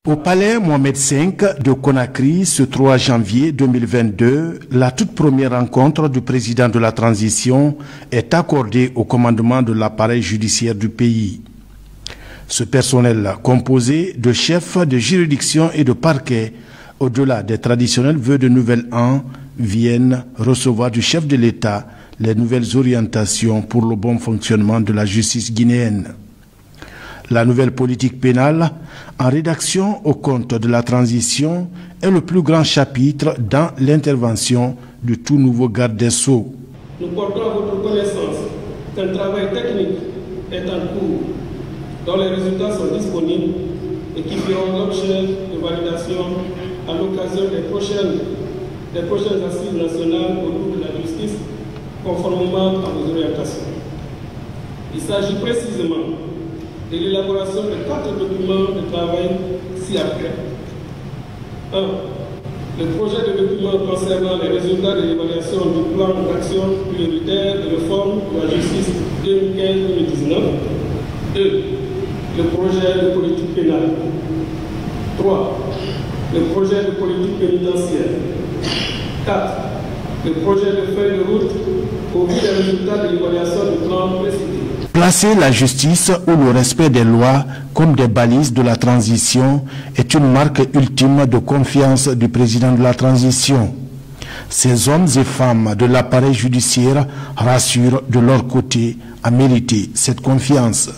Au palais Mohamed V de Conakry, ce 3 janvier 2022, la toute première rencontre du président de la transition est accordée au commandement de l'appareil judiciaire du pays. Ce personnel, composé de chefs de juridiction et de parquet, au-delà des traditionnels vœux de nouvel an, viennent recevoir du chef de l'État les nouvelles orientations pour le bon fonctionnement de la justice guinéenne. La nouvelle politique pénale, en rédaction au compte de la transition, est le plus grand chapitre dans l'intervention du tout nouveau garde des Sceaux. Nous portons à votre connaissance qu'un travail technique est en cours, dont les résultats sont disponibles et qui feront l'objet de validation à l'occasion des prochaines assises nationales autour de la justice, conformément à vos orientations. Il s'agit précisément de l'élaboration de 4 documents de travail ci-après. 1. Le projet de document concernant les résultats de l'évaluation du plan d'action prioritaire de réforme de la justice 2015-2019. 2. Le projet de politique pénale. 3. Le projet de politique pénitentiaire. 4. Le projet de feuille de route au vu des résultats de l'évaluation du plan précité. Placer la justice ou le respect des lois comme des balises de la transition est une marque ultime de confiance du président de la transition. Ces hommes et femmes de l'appareil judiciaire rassurent de leur côté à mériter cette confiance.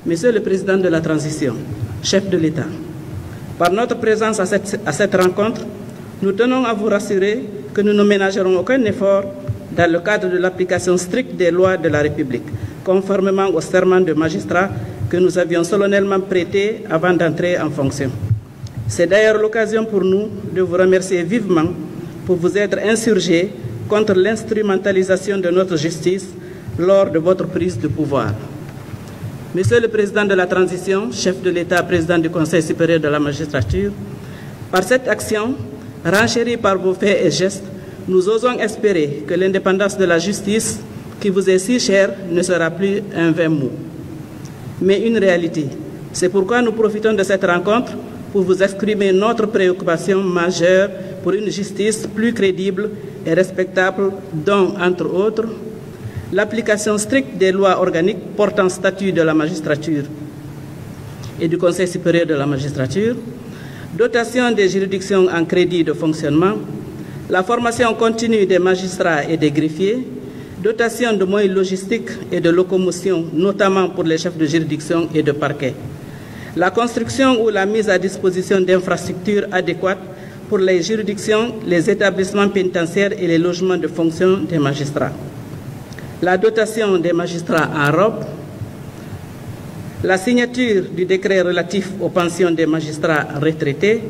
Monsieur le président de la transition, chef de l'État, par notre présence à cette rencontre, nous tenons à vous rassurer que nous ne ménagerons aucun effort dans le cadre de l'application stricte des lois de la République, conformément au serment de magistrat que nous avions solennellement prêté avant d'entrer en fonction. C'est d'ailleurs l'occasion pour nous de vous remercier vivement pour vous être insurgés contre l'instrumentalisation de notre justice lors de votre prise de pouvoir. Monsieur le président de la transition, chef de l'État, président du Conseil supérieur de la magistrature, par cette action, renchérie par vos faits et gestes, nous osons espérer que l'indépendance de la justice qui vous est si chère ne sera plus un vain mot, mais une réalité. C'est pourquoi nous profitons de cette rencontre pour vous exprimer notre préoccupation majeure pour une justice plus crédible et respectable, dont, entre autres, l'application stricte des lois organiques portant statut de la magistrature et du Conseil supérieur de la magistrature, dotation des juridictions en crédit de fonctionnement, la formation continue des magistrats et des greffiers, dotation de moyens logistiques et de locomotion, notamment pour les chefs de juridiction et de parquet, la construction ou la mise à disposition d'infrastructures adéquates pour les juridictions, les établissements pénitentiaires et les logements de fonction des magistrats, la dotation des magistrats en robe, la signature du décret relatif aux pensions des magistrats retraités,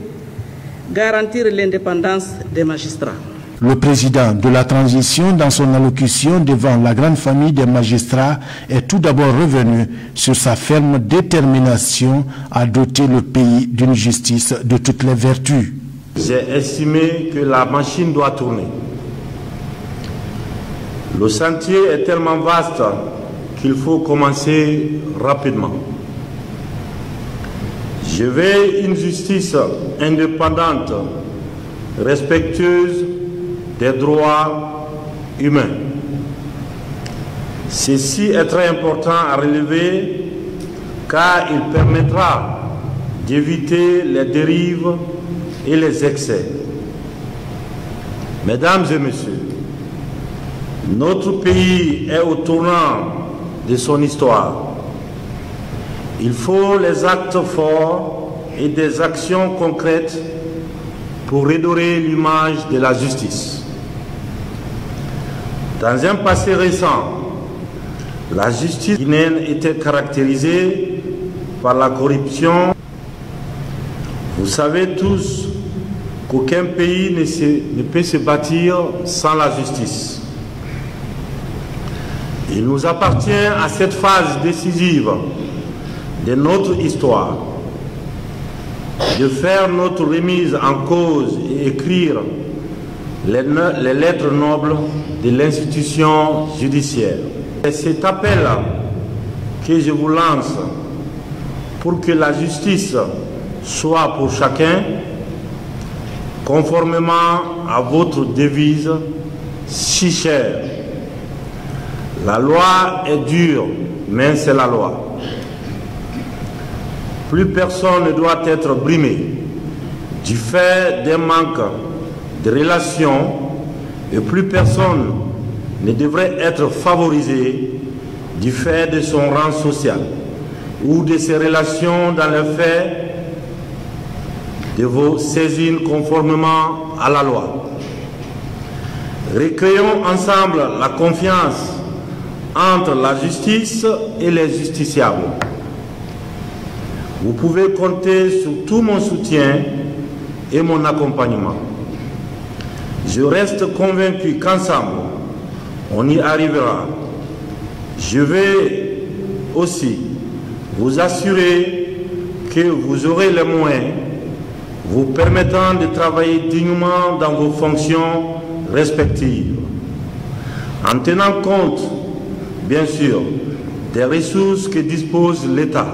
garantir l'indépendance des magistrats. Le président de la transition, dans son allocution devant la grande famille des magistrats, est tout d'abord revenu sur sa ferme détermination à doter le pays d'une justice de toutes les vertus. J'ai estimé que la machine doit tourner. Le chantier est tellement vaste qu'il faut commencer rapidement. Je veux une justice indépendante, respectueuse des droits humains. Ceci est très important à relever car il permettra d'éviter les dérives et les excès. Mesdames et messieurs, notre pays est au tournant de son histoire. Il faut les actes forts et des actions concrètes pour redorer l'image de la justice. Dans un passé récent, la justice guinéenne était caractérisée par la corruption. Vous savez tous qu'aucun pays ne peut se bâtir sans la justice. Il nous appartient à cette phase décisive de notre histoire de faire notre remise en cause et écrire les lettres nobles de l'institution judiciaire. C'est cet appel que je vous lance pour que la justice soit pour chacun, conformément à votre devise si chère. La loi est dure, mais c'est la loi. Plus personne ne doit être brimé du fait d'un manque de relations et plus personne ne devrait être favorisé du fait de son rang social ou de ses relations dans le fait de vos saisines conformément à la loi. Recueillons ensemble la confiance entre la justice et les justiciables. Vous pouvez compter sur tout mon soutien et mon accompagnement. Je reste convaincu qu'ensemble, on y arrivera. Je vais aussi vous assurer que vous aurez les moyens vous permettant de travailler dignement dans vos fonctions respectives, en tenant compte, bien sûr, des ressources que dispose l'État.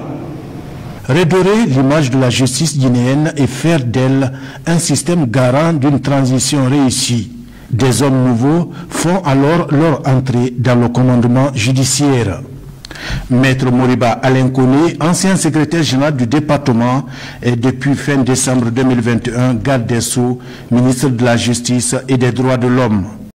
Redorer l'image de la justice guinéenne et faire d'elle un système garant d'une transition réussie. Des hommes nouveaux font alors leur entrée dans le commandement judiciaire. Maître Moriba Alain Koné, ancien secrétaire général du département et depuis fin décembre 2021 garde des Sceaux, ministre de la Justice et des Droits de l'Homme.